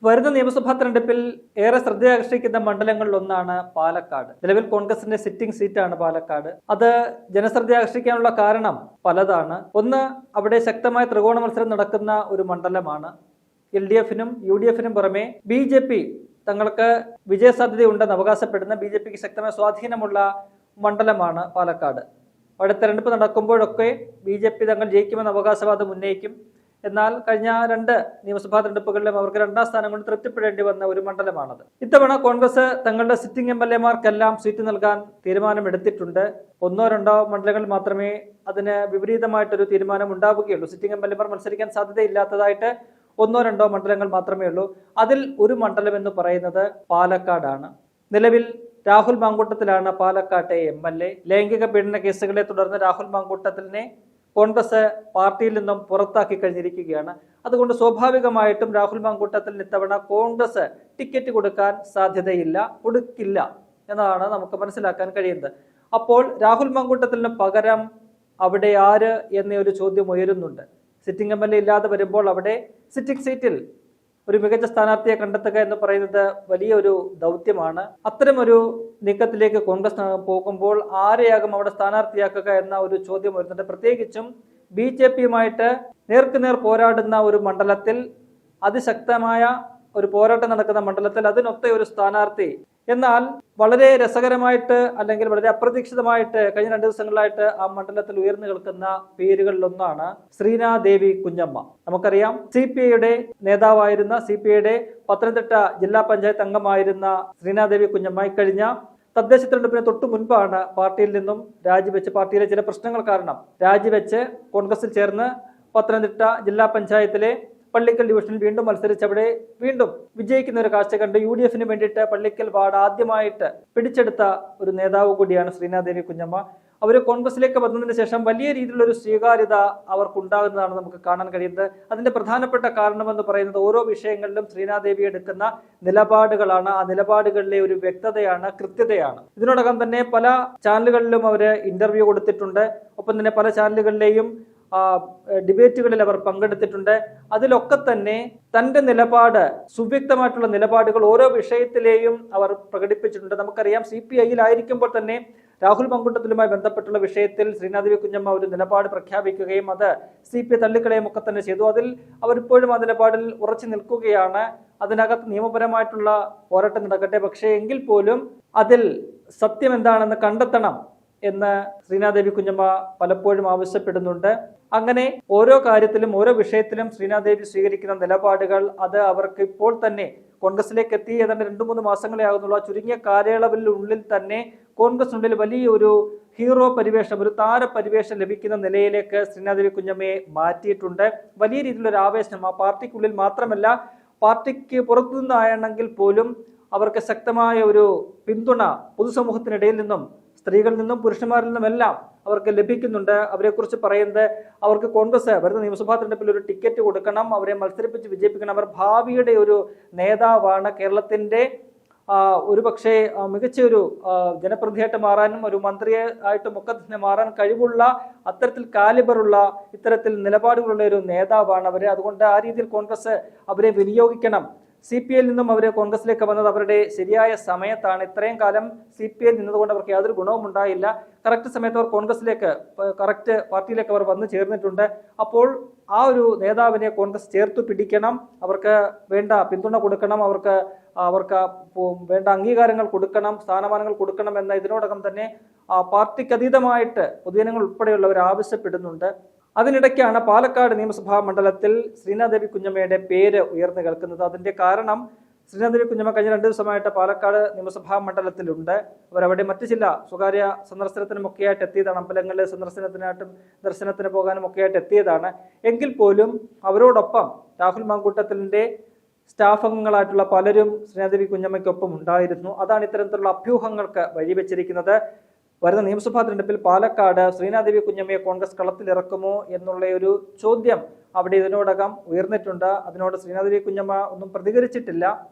വരുന്ന നിയമസഭാ തെരഞ്ഞെടുപ്പിൽ ഏറെ ശ്രദ്ധയാകർഷിക്കുന്ന മണ്ഡലങ്ങളിലൊന്നാണ് പാലക്കാട്. നിലവിൽ കോൺഗ്രസിന്റെ സിറ്റിംഗ് സീറ്റാണ് പാലക്കാട്. അത് ജനശ്രദ്ധയാകർഷിക്കാനുള്ള കാരണം പലതാണ്. ഒന്ന്, അവിടെ ശക്തമായ ത്രികോണ മത്സരം നടക്കുന്ന ഒരു മണ്ഡലമാണ്. LDFനും UDFനും പുറമെ BJP തങ്ങൾക്ക് വിജയസാധ്യതയുണ്ടെന്ന് അവകാശപ്പെടുന്ന BJPക്ക് ശക്തമായ സ്വാധീനമുള്ള മണ്ഡലമാണ് പാലക്കാട്. അവിടെ തെരഞ്ഞെടുപ്പ് നടക്കുമ്പോഴൊക്കെ BJP തങ്ങൾ ജയിക്കുമെന്ന അവകാശവാദം ഉന്നയിക്കും. എന്നാൽ കഴിഞ്ഞ 2 നിയമസഭാ തെരഞ്ഞെടുപ്പുകളിലും അവർക്ക് 2ാം സ്ഥാനം കൊണ്ട് തൃപ്തിപ്പെടേണ്ടി വന്ന ഒരു മണ്ഡലമാണത്. ഇത്തവണ കോൺഗ്രസ് തങ്ങളുടെ സിറ്റിംഗ് MLAമാർക്കെല്ലാം സീറ്റ് നൽകാൻ തീരുമാനമെടുത്തിട്ടുണ്ട്. 1-2 മണ്ഡലങ്ങളിൽ മാത്രമേ അതിന് വിപരീതമായിട്ടൊരു തീരുമാനം ഉണ്ടാവുകയുള്ളൂ. സിറ്റിംഗ് MLAമാർ മത്സരിക്കാൻ സാധ്യതയില്ലാത്തതായിട്ട് 1-2 മണ്ഡലങ്ങൾ മാത്രമേ ഉള്ളൂ. അതിൽ ഒരു മണ്ഡലം എന്ന് പറയുന്നത് പാലക്കാടാണ്. നിലവിൽ രാഹുൽ മാങ്കൂട്ടത്തിലാണ് പാലക്കാട്ടെ MLA. ലൈംഗിക പീഡന കേസുകളെ തുടർന്ന് രാഹുൽ മാങ്കൂട്ടത്തിനെ കോൺഗ്രസ് പാർട്ടിയിൽ നിന്നും പുറത്താക്കി കഴിഞ്ഞിരിക്കുകയാണ്. അതുകൊണ്ട് സ്വാഭാവികമായിട്ടും രാഹുൽ മാങ്കൂട്ടത്തിന് ഇത്തവണ കോൺഗ്രസ് ടിക്കറ്റ് കൊടുക്കാൻ സാധ്യതയില്ല, കൊടുക്കില്ല എന്നതാണ് നമുക്ക് മനസ്സിലാക്കാൻ കഴിയുന്നത്. അപ്പോൾ രാഹുൽ മാങ്കൂട്ടത്തിന് പകരം അവിടെ ആര് എന്നൊരു ചോദ്യം ഉയരുന്നുണ്ട്. സിറ്റിംഗ് MLA ഇല്ലാതെ വരുമ്പോൾ അവിടെ സിറ്റിംഗ് സീറ്റിൽ ഒരു മികച്ച സ്ഥാനാർത്ഥിയെ കണ്ടെത്തുക എന്ന് പറയുന്നത് വലിയൊരു ദൗത്യമാണ്. അത്തരമൊരു നീക്കത്തിലേക്ക് കോൺഗ്രസ് പോകുമ്പോൾ ആരെയാകും അവിടെ സ്ഥാനാർത്ഥിയാക്കുക എന്ന ഒരു ചോദ്യം വരുന്നുണ്ട്. പ്രത്യേകിച്ചും BJPയുമായിട്ട് നേർക്കുനേർ പോരാടുന്ന ഒരു മണ്ഡലത്തിൽ, അതിശക്തമായ ഒരു പോരാട്ടം നടക്കുന്ന മണ്ഡലത്തിൽ അതിനൊത്ത ഒരു സ്ഥാനാർത്ഥി. എന്നാൽ വളരെ രസകരമായിട്ട് അല്ലെങ്കിൽ വളരെ അപ്രതീക്ഷിതമായിട്ട് കഴിഞ്ഞ 2 ദിവസങ്ങളിലായിട്ട് ആ മണ്ഡലത്തിൽ ഉയർന്നു കേൾക്കുന്ന പേരുകളിലൊന്നാണ് ശ്രീനാദേവി കുഞ്ഞമ്മ. നമുക്കറിയാം, CPIയുടെ നേതാവായിരുന്ന, CPIയുടെ പത്തനംതിട്ട ജില്ലാ പഞ്ചായത്ത് അംഗമായിരുന്ന ശ്രീനാദേവി കുഞ്ഞമ്മ കഴിഞ്ഞ തദ്ദേശ തെരഞ്ഞെടുപ്പിന് തൊട്ടു മുൻപാണ് പാർട്ടിയിൽ നിന്നും രാജിവെച്ച്, പാർട്ടിയിലെ ചില പ്രശ്നങ്ങൾ കാരണം രാജിവെച്ച് കോൺഗ്രസിൽ ചേർന്ന് പത്തനംതിട്ട ജില്ലാ പഞ്ചായത്തിലെ പള്ളിക്കൽ ഡിവിഷനിൽ വീണ്ടും മത്സരിച്ച് അവിടെ വീണ്ടും വിജയിക്കുന്ന ഒരു കാഴ്ച കണ്ട് UDFന് വേണ്ടിയിട്ട് പള്ളിക്കൽ വാർഡ് ആദ്യമായിട്ട് പിടിച്ചെടുത്ത ഒരു നേതാവ് കൂടിയാണ് ശ്രീനാദേവി കുഞ്ഞമ്മ. അവർ കോൺഗ്രസിലേക്ക് വന്നതിന് ശേഷം വലിയ രീതിയിലുള്ള ഒരു സ്വീകാര്യത അവർക്കുണ്ടാകുന്നതാണ് നമുക്ക് കാണാൻ കഴിയുന്നത്. അതിന്റെ പ്രധാനപ്പെട്ട കാരണമെന്ന് പറയുന്നത് ഓരോ വിഷയങ്ങളിലും ശ്രീനാദേവി എടുക്കുന്ന നിലപാടുകളാണ്. ആ നിലപാടുകളിലെ ഒരു വ്യക്തതയാണ്, കൃത്യതയാണ്. ഇതിനോടകം തന്നെ പല ചാനലുകളിലും അവർ ഇന്റർവ്യൂ കൊടുത്തിട്ടുണ്ട്. ഒപ്പം തന്നെ പല ചാനലുകളിലെയും ഡിബേറ്റുകളിൽ അവർ പങ്കെടുത്തിട്ടുണ്ട്. അതിലൊക്കെ തന്നെ തന്റെ നിലപാട്, സുവ്യക്തമായിട്ടുള്ള നിലപാടുകൾ ഓരോ വിഷയത്തിലെയും അവർ പ്രകടിപ്പിച്ചിട്ടുണ്ട്. നമുക്കറിയാം, CPIയിലായിരിക്കുമ്പോൾ തന്നെ രാഹുൽ മാങ്കൂട്ടത്തിലുമായി ബന്ധപ്പെട്ടുള്ള വിഷയത്തിൽ ശ്രീനാദേവി കുഞ്ഞമ്മ ഒരു നിലപാട് പ്രഖ്യാപിക്കുകയും അത് CPI തള്ളിക്കളയും ഒക്കെ തന്നെ ചെയ്തു. അതിൽ അവരിപ്പോഴും ആ നിലപാടിൽ ഉറച്ചു നിൽക്കുകയാണ്. അതിനകത്ത് നിയമപരമായിട്ടുള്ള പോരാട്ടം നടക്കട്ടെ, പക്ഷേ എങ്കിൽ പോലും അതിൽ സത്യം എന്താണെന്ന് കണ്ടെത്തണം എന്ന് ശ്രീനാദേവി കുഞ്ഞമ്മ പലപ്പോഴും ആവശ്യപ്പെടുന്നുണ്ട്. അങ്ങനെ ഓരോ കാര്യത്തിലും ഓരോ വിഷയത്തിലും ശ്രീനാദേവി സ്വീകരിക്കുന്ന നിലപാടുകൾ അത് അവർക്ക് ഇപ്പോൾ തന്നെ കോൺഗ്രസിലേക്ക് എത്തി ഏതാണ്ട് 2-3 മാസങ്ങളെ ആകുന്നുള്ളൂ. ആ ചുരുങ്ങിയ കാലയളവിനുള്ളിൽ തന്നെ കോൺഗ്രസിനുള്ളിൽ വലിയൊരു ഹീറോ പരിവേഷം, ഒരു താര പരിവേഷം ലഭിക്കുന്ന നിലയിലേക്ക് ശ്രീനാദേവി കുഞ്ഞമ്മയെ മാറ്റിയിട്ടുണ്ട്. വലിയ രീതിയിലൊരു ആവേശം ആ പാർട്ടിക്കുള്ളിൽ മാത്രമല്ല, പാർട്ടിക്ക് പുറത്തു നിന്നാണെങ്കിൽ പോലും അവർക്ക് ശക്തമായ ഒരു പിന്തുണ പൊതുസമൂഹത്തിനിടയിൽ നിന്നും, സ്ത്രീകളിൽ നിന്നും പുരുഷന്മാരിൽ നിന്നുമെല്ലാം അവർക്ക് ലഭിക്കുന്നുണ്ട്. അവരെക്കുറിച്ച് പറയുന്നത്, അവർക്ക് കോൺഗ്രസ് വരുന്ന നിയമസഭാ തെരഞ്ഞെടുപ്പിൽ ഒരു ടിക്കറ്റ് കൊടുക്കണം, അവരെ മത്സരിപ്പിച്ച് വിജയിപ്പിക്കണം, അവർ ഭാവിയുടെ ഒരു നേതാവാണ്, കേരളത്തിന്റെ ഒരു പക്ഷേ മികച്ച ഒരു ജനപ്രതിനിധിയായിട്ട് മാറാനും ഒരു മന്ത്രിയെ ആയിട്ടും ഒക്കെ തന്നെ മാറാൻ കഴിവുള്ള, അത്തരത്തിൽ കാലിബറുള്ള, ഇത്തരത്തിൽ നിലപാടുകളുള്ള ഒരു നേതാവാണ് അവരെ. അതുകൊണ്ട് ആ രീതിയിൽ കോൺഗ്രസ് അവരെ വിനിയോഗിക്കണം. CPIയിൽ നിന്നും അവർ കോൺഗ്രസിലേക്ക് വന്നത് അവരുടെ ശരിയായ സമയത്താണ്. ഇത്രയും കാലം CPIയിൽ നിന്നതുകൊണ്ട് അവർക്ക് യാതൊരു ഗുണവും ഉണ്ടായില്ല. കറക്റ്റ് സമയത്ത് അവർ കോൺഗ്രസിലേക്ക്, കറക്റ്റ് പാർട്ടിയിലേക്ക് അവർ വന്നു ചേർന്നിട്ടുണ്ട്. അപ്പോൾ ആ ഒരു നേതാവിനെ കോൺഗ്രസ് ചേർത്തു പിടിക്കണം, അവർക്ക് വേണ്ട പിന്തുണ കൊടുക്കണം, അവർക്ക് വേണ്ട അംഗീകാരങ്ങൾ കൊടുക്കണം, സ്ഥാനമാനങ്ങൾ കൊടുക്കണം എന്ന ഇതിനോടകം തന്നെ പാർട്ടിക്ക് അതീതമായിട്ട് പൊതുജനങ്ങൾ ഉൾപ്പെടെയുള്ളവർ ആവശ്യപ്പെടുന്നുണ്ട്. അതിനിടയ്ക്കാണ് പാലക്കാട് നിയമസഭാ മണ്ഡലത്തിൽ ശ്രീനാദേവി കുഞ്ഞമ്മയുടെ പേര് ഉയർന്നു കേൾക്കുന്നത്. അതിന്റെ കാരണം, ശ്രീനാദേവി കുഞ്ഞമ്മ കഴിഞ്ഞ 2 ദിവസമായിട്ട് പാലക്കാട് നിയമസഭാ മണ്ഡലത്തിലുണ്ട്. അവരവിടെ മറ്റു ചില സ്വകാര്യ സന്ദർശനത്തിനുമൊക്കെയായിട്ട് എത്തിയതാണ്. അമ്പലങ്ങളിൽ സന്ദർശനത്തിനായിട്ടും ദർശനത്തിന് പോകാനും ഒക്കെയായിട്ട് എത്തിയതാണ്. എങ്കിൽ പോലും അവരോടൊപ്പം രാഹുൽ മാങ്കൂട്ടത്തിന്റെ സ്റ്റാഫ് അംഗങ്ങളായിട്ടുള്ള പലരും ശ്രീനാദേവി കുഞ്ഞമ്മയ്ക്കൊപ്പം ഉണ്ടായിരുന്നു. അതാണ് ഇത്തരത്തിലുള്ള അഭ്യൂഹങ്ങൾക്ക് വഴിവെച്ചിരിക്കുന്നത്. വരുന്ന നിയമസഭാ തെരഞ്ഞെടുപ്പിൽ പാലക്കാട് ശ്രീനാദേവി കുഞ്ഞമ്മയെ കോൺഗ്രസ് കളത്തിലിറക്കുമോ എന്നുള്ള ഒരു ചോദ്യം അവിടെ ഇതിനോടകം ഉയർന്നിട്ടുണ്ട്. അതിനോട് ശ്രീനാദേവി കുഞ്ഞമ്മ ഒന്നും പ്രതികരിച്ചിട്ടില്ല.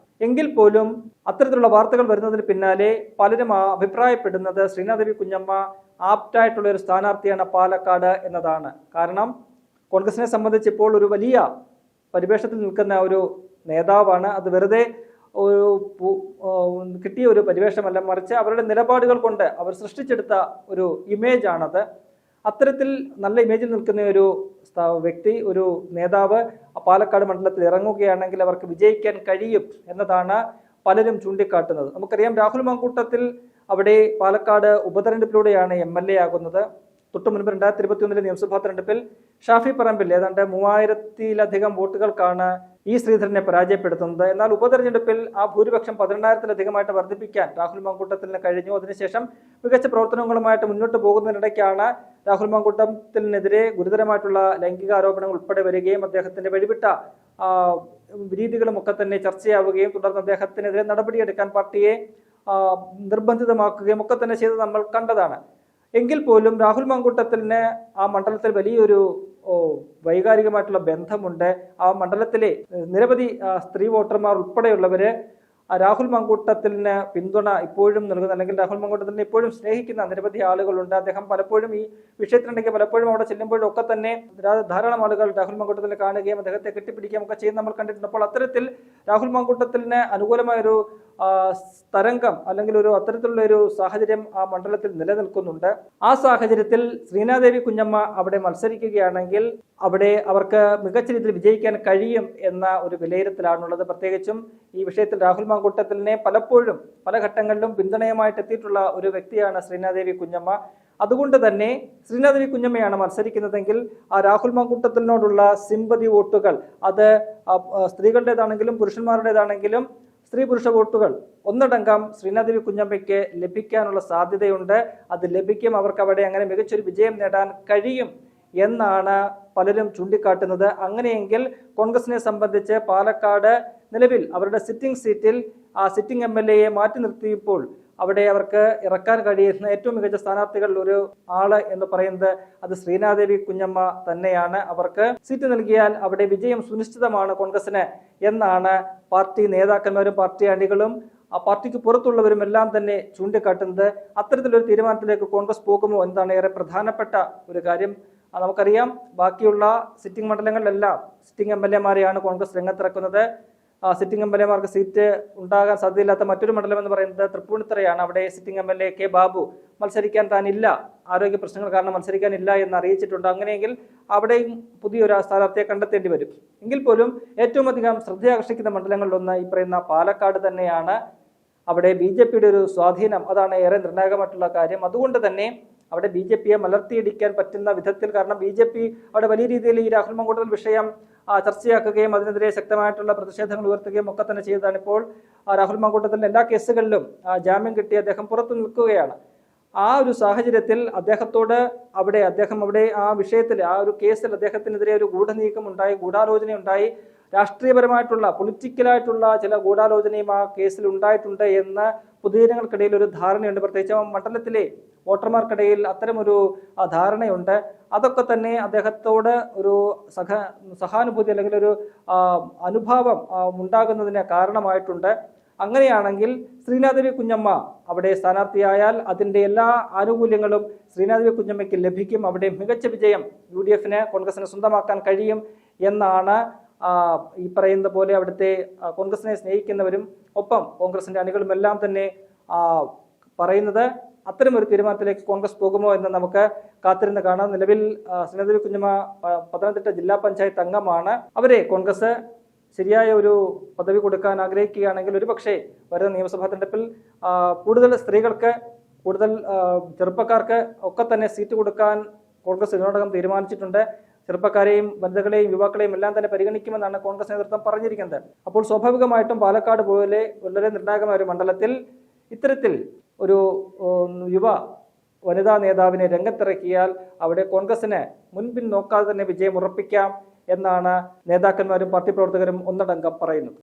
എങ്കിൽ പോലും അത്തരത്തിലുള്ള വാർത്തകൾ വരുന്നതിന് പിന്നാലെ പലരും അഭിപ്രായപ്പെടുന്നത് ശ്രീനാദേവി കുഞ്ഞമ്മ ആപ്റ്റായിട്ടുള്ള ഒരു സ്ഥാനാർത്ഥിയാണ് പാലക്കാട് എന്നതാണ്. കാരണം കോൺഗ്രസിനെ സംബന്ധിച്ച് ഇപ്പോൾ ഒരു വലിയ പരിവേഷത്തിൽ നിൽക്കുന്ന ഒരു നേതാവാണ്. അത് വെറുതെ ഒരു കിട്ടിയ ഒരു പരിവേഷമല്ല, മറിച്ച് അവരുടെ നിലപാടുകൾ കൊണ്ട് അവർ സൃഷ്ടിച്ചെടുത്ത ഒരു ഇമേജ് ആണത്. അത്തരത്തിൽ നല്ല ഇമേജിൽ നിൽക്കുന്ന ഒരു വ്യക്തി, ഒരു നേതാവ് പാലക്കാട് മണ്ഡലത്തിൽ ഇറങ്ങുകയാണെങ്കിൽ അവർക്ക് വിജയിക്കാൻ കഴിയും എന്നതാണ് പലരും ചൂണ്ടിക്കാട്ടുന്നത്. നമുക്കറിയാം, രാഹുൽ മാങ്കൂട്ടത്തിൽ അവിടെ പാലക്കാട് ഉപതെരഞ്ഞെടുപ്പിലൂടെയാണ് MLA ആകുന്നത്. തൊട്ടു മുൻപ് 2021 നിയമസഭാ തെരഞ്ഞെടുപ്പിൽ ഷാഫി പറമ്പിൽ ഏതാണ്ട് 3000-ലധികം വോട്ടുകൾക്കാണ് E. ശ്രീധരനെ പരാജയപ്പെടുത്തുന്നത്. എന്നാൽ ഉപതെരഞ്ഞെടുപ്പിൽ ആ ഭൂരിപക്ഷം 18,000-ലധികമായിട്ട് വർദ്ധിപ്പിക്കാൻ രാഹുൽ മാങ്കൂട്ടത്തിന് കഴിഞ്ഞു. അതിനുശേഷം മികച്ച പ്രവർത്തനങ്ങളുമായിട്ട് മുന്നോട്ട് പോകുന്നതിനിടയ്ക്കാണ് രാഹുൽ മാങ്കൂട്ടത്തിനെതിരെ ഗുരുതരമായിട്ടുള്ള ലൈംഗിക ആരോപണങ്ങൾ ഉൾപ്പെടെ വരികയും അദ്ദേഹത്തിന്റെ വഴിവിട്ട രീതികളും ഒക്കെ തന്നെ ചർച്ചയാവുകയും തുടർന്ന് അദ്ദേഹത്തിനെതിരെ നടപടിയെടുക്കാൻ പാർട്ടിയെ നിർബന്ധിതമാക്കുകയും ഒക്കെ തന്നെ ചെയ്ത് നമ്മൾ കണ്ടതാണ്. എങ്കിൽ പോലും രാഹുൽ മാങ്കൂട്ടത്തിന് ആ മണ്ഡലത്തിൽ വലിയൊരു വൈകാരികമായിട്ടുള്ള ബന്ധമുണ്ട്. ആ മണ്ഡലത്തിലെ നിരവധി സ്ത്രീ വോട്ടർമാർ ഉൾപ്പെടെയുള്ളവര് രാഹുൽ മാങ്കൂട്ടത്തിന് പിന്തുണ ഇപ്പോഴും നൽകുന്ന, അല്ലെങ്കിൽ രാഹുൽ മാങ്കൂട്ടത്തിനെ ഇപ്പോഴും സ്നേഹിക്കുന്ന നിരവധി ആളുകളുണ്ട്. അദ്ദേഹം പലപ്പോഴും ഈ വിഷയത്തിനുണ്ടെങ്കിൽ പലപ്പോഴും അവിടെ ചെല്ലുമ്പോഴും ഒക്കെ തന്നെ ധാരാളം ആളുകൾ രാഹുൽ മാങ്കൂട്ടത്തിനെ കാണുകയും അദ്ദേഹത്തെ കെട്ടിപ്പിടിക്കുകയും ഒക്കെ ചെയ്യുന്ന നമ്മൾ കണ്ടിട്ടുണ്ട്. അപ്പോൾ അത്തരത്തിൽ രാഹുൽ മാങ്കൂട്ടത്തിന് അനുകൂലമായൊരു തരംഗം അല്ലെങ്കിൽ അത്തരത്തിലുള്ള ഒരു സാഹചര്യം ആ മണ്ഡലത്തിൽ നിലനിൽക്കുന്നുണ്ട്. ആ സാഹചര്യത്തിൽ ശ്രീനാദേവി കുഞ്ഞമ്മ അവിടെ മത്സരിക്കുകയാണെങ്കിൽ അവിടെ അവർക്ക് മികച്ച രീതിയിൽ വിജയിക്കാൻ കഴിയും എന്ന ഒരു വിലയിരുത്തലാണുള്ളത്. പ്രത്യേകിച്ചും ഈ വിഷയത്തിൽ രാഹുൽ മാങ്കൂട്ടത്തിനെ പലപ്പോഴും പല ഘട്ടങ്ങളിലും പിന്തുണയുമായിട്ട് എത്തിയിട്ടുള്ള ഒരു വ്യക്തിയാണ് ശ്രീനാദേവി കുഞ്ഞമ്മ. അതുകൊണ്ട് തന്നെ ശ്രീനാദേവി കുഞ്ഞമ്മയാണ് മത്സരിക്കുന്നതെങ്കിൽ ആ രാഹുൽ മാങ്കൂട്ടത്തിനോടുള്ള സിമ്പതി വോട്ടുകൾ അത് സ്ത്രീകളുടേതാണെങ്കിലും പുരുഷന്മാരുടേതാണെങ്കിലും സ്ത്രീ പുരുഷ വോട്ടുകൾ ഒന്നടങ്കം ശ്രീനാദേവി കുഞ്ഞമ്മയ്ക്ക് ലഭിക്കാനുള്ള സാധ്യതയുണ്ട്. അത് ലഭിക്കും. അവർക്ക് അവിടെ അങ്ങനെ മികച്ചൊരു വിജയം നേടാൻ കഴിയും എന്നാണ് പലരും ചൂണ്ടിക്കാട്ടുന്നത്. അങ്ങനെയെങ്കിൽ കോൺഗ്രസിനെ സംബന്ധിച്ച് പാലക്കാട് നിലവിൽ അവരുടെ സിറ്റിംഗ് സീറ്റിൽ ആ സിറ്റിംഗ് MLA മാറ്റി നിർത്തിയപ്പോൾ അവിടെ അവർക്ക് ഇറക്കാൻ കഴിയുന്ന ഏറ്റവും മികച്ച സ്ഥാനാർത്ഥികളിൽ ഒരു ആള് എന്ന് പറയുന്നത് അത് ശ്രീനാദേവി കുഞ്ഞമ്മ തന്നെയാണ്. അവർക്ക് സീറ്റ് നൽകിയാൽ അവിടെ വിജയം സുനിശ്ചിതമാണ് കോൺഗ്രസിന് എന്നാണ് പാർട്ടി നേതാക്കന്മാരും പാർട്ടി അണികളും ആ പാർട്ടിക്ക് പുറത്തുള്ളവരും എല്ലാം തന്നെ ചൂണ്ടിക്കാട്ടുന്നത്. അത്തരത്തിലൊരു തീരുമാനത്തിലേക്ക് കോൺഗ്രസ് പോകുമോ എന്നതാണ് ഏറെ പ്രധാനപ്പെട്ട ഒരു കാര്യം. നമുക്കറിയാം, ബാക്കിയുള്ള സിറ്റിംഗ് മണ്ഡലങ്ങളിലെല്ലാം സിറ്റിംഗ് MLA-മാരെയാണ് കോൺഗ്രസ് രംഗത്തിറക്കുന്നത്. സിറ്റിംഗ് MLA-മാർക്ക് സീറ്റ് ഉണ്ടാകാൻ സാധ്യതയില്ലാത്ത മറ്റൊരു മണ്ഡലം എന്ന് പറയുന്നത് തൃപ്പൂണിത്തുറയാണ്. അവിടെ സിറ്റിംഗ് MLA K. ബാബു മത്സരിക്കാൻ താനില്ല, ആരോഗ്യ പ്രശ്നങ്ങൾ കാരണം മത്സരിക്കാനില്ല എന്ന് അറിയിച്ചിട്ടുണ്ട്. അങ്ങനെയെങ്കിൽ അവിടെയും പുതിയൊരു സ്ഥാനാർത്ഥിയെ കണ്ടെത്തേണ്ടി വരും. എങ്കിൽ പോലും ഏറ്റവും അധികം ശ്രദ്ധയാകർഷിക്കുന്ന മണ്ഡലങ്ങളിലൊന്ന് ഈ പറയുന്ന പാലക്കാട് തന്നെയാണ്. അവിടെ BJP-യുടെ ഒരു സ്വാധീനം അതാണ് ഏറെ നിർണായകമായിട്ടുള്ള കാര്യം. അതുകൊണ്ട് തന്നെ അവിടെ BJP-യെ മലർത്തിയിടിക്കാൻ പറ്റുന്ന വിധത്തിൽ, കാരണം BJP അവിടെ വലിയ രീതിയിൽ ഈ രാഹുൽ മാങ്കൂട്ടത്തിൽ വിഷയം ചർച്ചയാക്കുകയും അതിനെതിരെ ശക്തമായിട്ടുള്ള പ്രതിഷേധങ്ങൾ ഉയർത്തുകയും ഒക്കെ തന്നെ ചെയ്തതാണ്. ഇപ്പോൾ രാഹുൽ മാങ്കൂട്ടത്തിന്റെ എല്ലാ കേസുകളിലും ജാമ്യം കിട്ടി അദ്ദേഹം പുറത്തു നിൽക്കുകയാണ്. ആ ഒരു സാഹചര്യത്തിൽ അദ്ദേഹം അവിടെ ആ വിഷയത്തിൽ ആ ഒരു കേസിൽ അദ്ദേഹത്തിനെതിരെ ഒരു ഗൂഢനീക്കം ഉണ്ടായി, ഗൂഢാലോചന ഉണ്ടായി, രാഷ്ട്രീയപരമായിട്ടുള്ള പൊളിറ്റിക്കലായിട്ടുള്ള ചില ഗൂഢാലോചനയും ആ കേസിൽ ഉണ്ടായിട്ടുണ്ട് എന്ന് പൊതുജനങ്ങൾക്കിടയിൽ ഒരു ധാരണയുണ്ട്. പ്രത്യേകിച്ച് മണ്ഡലത്തിലെ വോട്ടർമാർക്കിടയിൽ അത്തരമൊരു ധാരണയുണ്ട്. അതൊക്കെ തന്നെ അദ്ദേഹത്തോട് ഒരു സഹാനുഭൂതി അല്ലെങ്കിൽ ഒരു അനുഭാവം ഉണ്ടാകുന്നതിന് കാരണമായിട്ടുണ്ട്. അങ്ങനെയാണെങ്കിൽ ശ്രീനാദേവി കുഞ്ഞമ്മ അവിടെ സ്ഥാനാർത്ഥിയായാൽ അതിൻ്റെ എല്ലാ ആനുകൂല്യങ്ങളും ശ്രീനാദേവി കുഞ്ഞമ്മയ്ക്ക് ലഭിക്കും. അവിടെ മികച്ച വിജയം UDF-ന് കോൺഗ്രസിന് സ്വന്തമാക്കാൻ കഴിയും എന്നാണ് ഈ പറയുന്ന പോലെ അവിടുത്തെ കോൺഗ്രസിനെ സ്നേഹിക്കുന്നവരും ഒപ്പം കോൺഗ്രസിന്റെ അണികളും എല്ലാം തന്നെ പറയുന്നത്. അത്തരമൊരു തീരുമാനത്തിലേക്ക് കോൺഗ്രസ് പോകുമോ എന്ന് നമുക്ക് കാത്തിരുന്ന് കാണാം. നിലവിൽ ശ്രീനാദേവി കുഞ്ഞമ്മ പത്തനംതിട്ട ജില്ലാ പഞ്ചായത്ത് അംഗമാണ്. അവരെ കോൺഗ്രസ് ശരിയായ ഒരു പദവി കൊടുക്കാൻ ആഗ്രഹിക്കുകയാണെങ്കിൽ ഒരുപക്ഷെ വരുന്ന നിയമസഭാ തെരഞ്ഞെടുപ്പിൽ കൂടുതൽ സ്ത്രീകൾക്ക്, കൂടുതൽ ചെറുപ്പക്കാർക്ക് ഒക്കെ തന്നെ സീറ്റ് കൊടുക്കാൻ കോൺഗ്രസ് ഇതിനോടകം തീരുമാനിച്ചിട്ടുണ്ട്. ചെറുപ്പക്കാരെയും വനിതകളെയും യുവാക്കളെയും എല്ലാം തന്നെ പരിഗണിക്കുമെന്നാണ് കോൺഗ്രസ് നേതൃത്വം പറഞ്ഞിരിക്കുന്നത്. അപ്പോൾ സ്വാഭാവികമായിട്ടും പാലക്കാട് പോലെ വളരെ നിർണായകമായ ഒരു മണ്ഡലത്തിൽ ഇത്തരത്തിൽ ഒരു വനിതാ നേതാവിനെ രംഗത്തിറക്കിയാൽ അവിടെ കോൺഗ്രസിന് മുൻപിൻ നോക്കാതെ തന്നെ വിജയം ഉറപ്പിക്കാം എന്നാണ് നേതാക്കന്മാരും പാർട്ടി പ്രവർത്തകരും ഒന്നടങ്കം പറയുന്നത്.